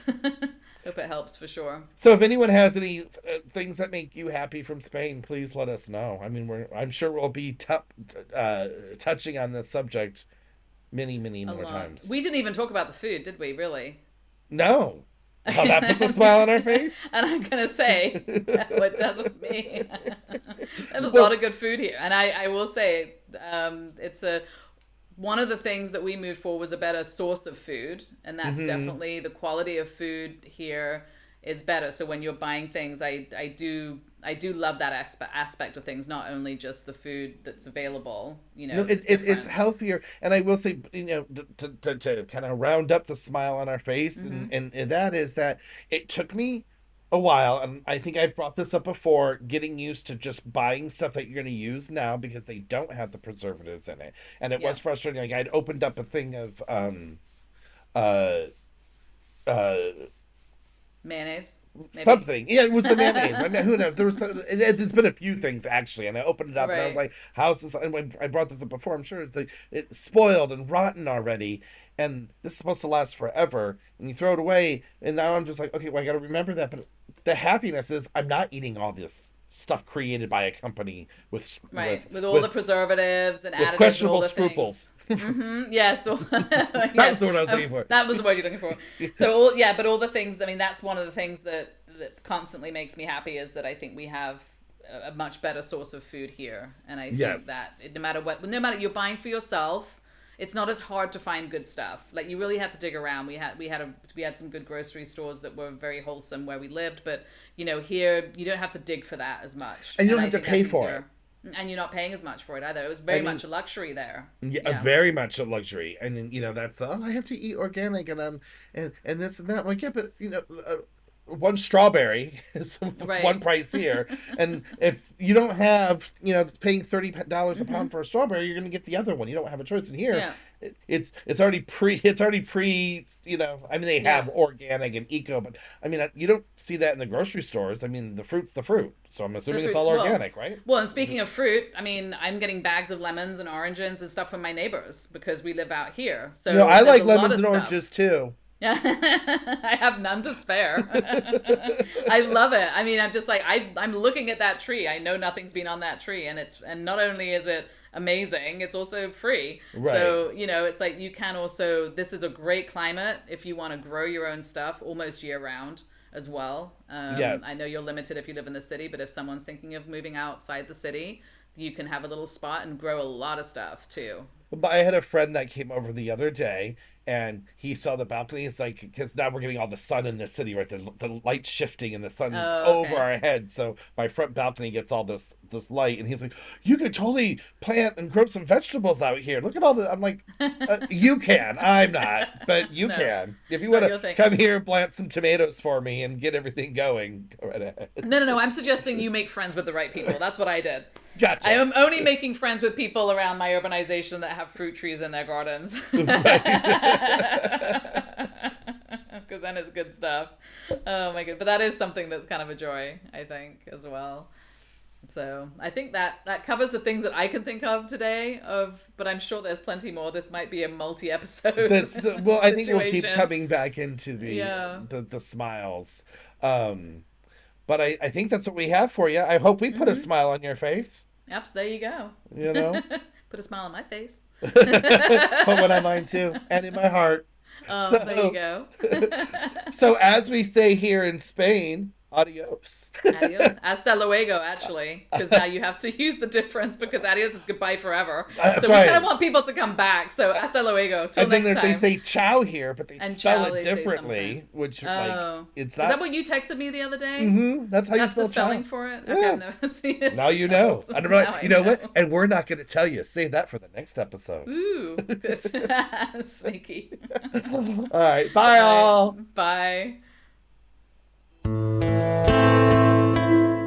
Hope it helps for sure. So if anyone has any things that make you happy from Spain, please let us know. I mean, I'm sure we'll be touching on this subject many, many A more lot. times. We didn't even talk about the food, did we, really? No. How that puts a and smile on our face? I'm going to say what it does with me. There was a lot Well, of good food here. And I will say, it's one of the things that we moved for was a better source of food, and that's hmm definitely the quality of food here is better. So when you're buying things, I do love that aspect of things, not only just the food that's available. no, It's it's different. healthier, and I will say, to kind of round up the smile on our face, Hmm. and that is that it took me. a while, and I think I've brought this up before, getting used to just buying stuff that you're going to use now because they don't have the preservatives in it. And it Yeah. was frustrating. Like I'd opened up a thing of uh uh Mayonnaise, maybe. something. Yeah, it was the mayonnaise. I mean, who knows? There's been a few things actually, and I opened it up and I was Right. like, "How's this?" And when I brought this up before, I'm sure it's like it's spoiled and rotten already, and this is supposed to last forever. And you throw it away, and now I'm just like, okay, well, I got to remember that. But the happiness is I'm not eating all this stuff created by a company with Right, with all the preservatives and additives and all questionable the scruples. things. Yes, That was yes, the word I was looking for. that was the word you're looking for. So, all, yeah, but all the things. I mean, that's one of the things that constantly makes me happy is that I think we have a much better source of food here, and I think Yes. that no matter what, no matter you're buying for yourself, it's not as hard to find good stuff. Like you really had to dig around. We had some good grocery stores that were very wholesome where we lived, but here you don't have to dig for that as much, And you and don't I have to think pay that's for it. easier. And you're not paying as much for it either. It was I very mean, much a luxury there. yeah, Yeah. very much a luxury, and then that's I have to eat organic, and this and that. I'm like, yeah, but one strawberry is one Right. price here, and if you don't have paying $30 a Hmm. pound for a strawberry, you're going to get the other one. You don't have a choice. And here, Yeah. it's already pre. I mean, they Yeah. have organic and eco, but I mean, you don't see that in the grocery stores. I mean, the fruit's the fruit, so I'm The assuming it's fruit. all Well, organic, right? well, and speaking of fruit, I mean, I'm getting bags of lemons and oranges and stuff from my neighbors because we live out here. So I there's like a lot lemons of and stuff. oranges too. Yeah, I have none to spare. I love it. I mean, I'm just like I'm looking at that tree. I know nothing's been on that tree, and not only is it amazing, it's also free. Right. So it's like you can also. This is a great climate if you want to grow your own stuff almost year round as well. I know Yes. you're limited if you live in the city, but if someone's thinking of moving outside the city, you can have a little spot and grow a lot of stuff too. But I had a friend that came over the other day, and he saw the balcony. It's like because now we're getting all the sun in the city, right? The light shifting and the sun's Oh, over okay. our heads, so my front balcony gets all this light. And he's like, "You could totally plant and grow some vegetables out here. Look at all the." I'm like, "You can. I'm not, but you No, can. If you not want to your thing. come here and plant some tomatoes for me and get everything going, go right ahead." No, no, no. I'm suggesting you make friends with the right people. That's what I did. I Gotcha. am only making friends with people around my urbanization that have fruit trees in their gardens. Right. Because then it's good stuff. Oh my god. But that is something that's kind of a joy, I think, as well. So I think that covers the things that I can think of today. But I'm sure there's plenty more. This might be a multi-episode Well, I think we'll keep situation. coming back into Yeah. the smiles. But I think that's what we have for you. I hope we put a smile on your face, Yep. So there you go. you know. Put a smile on my face. Put one on mine too, and in my heart. There you So, go. so as we say here in Spain, adios. Adios. Hasta luego, actually, because now you have to use the difference because adios is goodbye forever. That's So we kind of right. want people to come back. So hasta luego. Till And then next they time. say ciao here, but they And spell ciao it they say differently, sometime. which like Oh. it's Is that not. what you texted me the other day? That's how you That's the spell spelling ciao. for it? Okay, Yeah. I've never seen it Now you know. spelled. I don't know. Now I You know know. what? And we're not going to tell you. Save that for the next episode. Ooh. Sneaky. All right. Bye, all. Bye.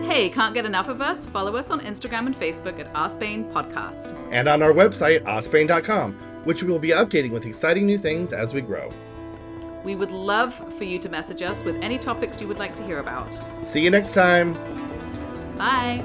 Hey, can't get enough of us? Follow us on Instagram and Facebook at Our Spain Podcast. And on our website, ospain.com, which we will be updating with exciting new things as we grow. We would love for you to message us with any topics you would like to hear about. See you next time. Bye.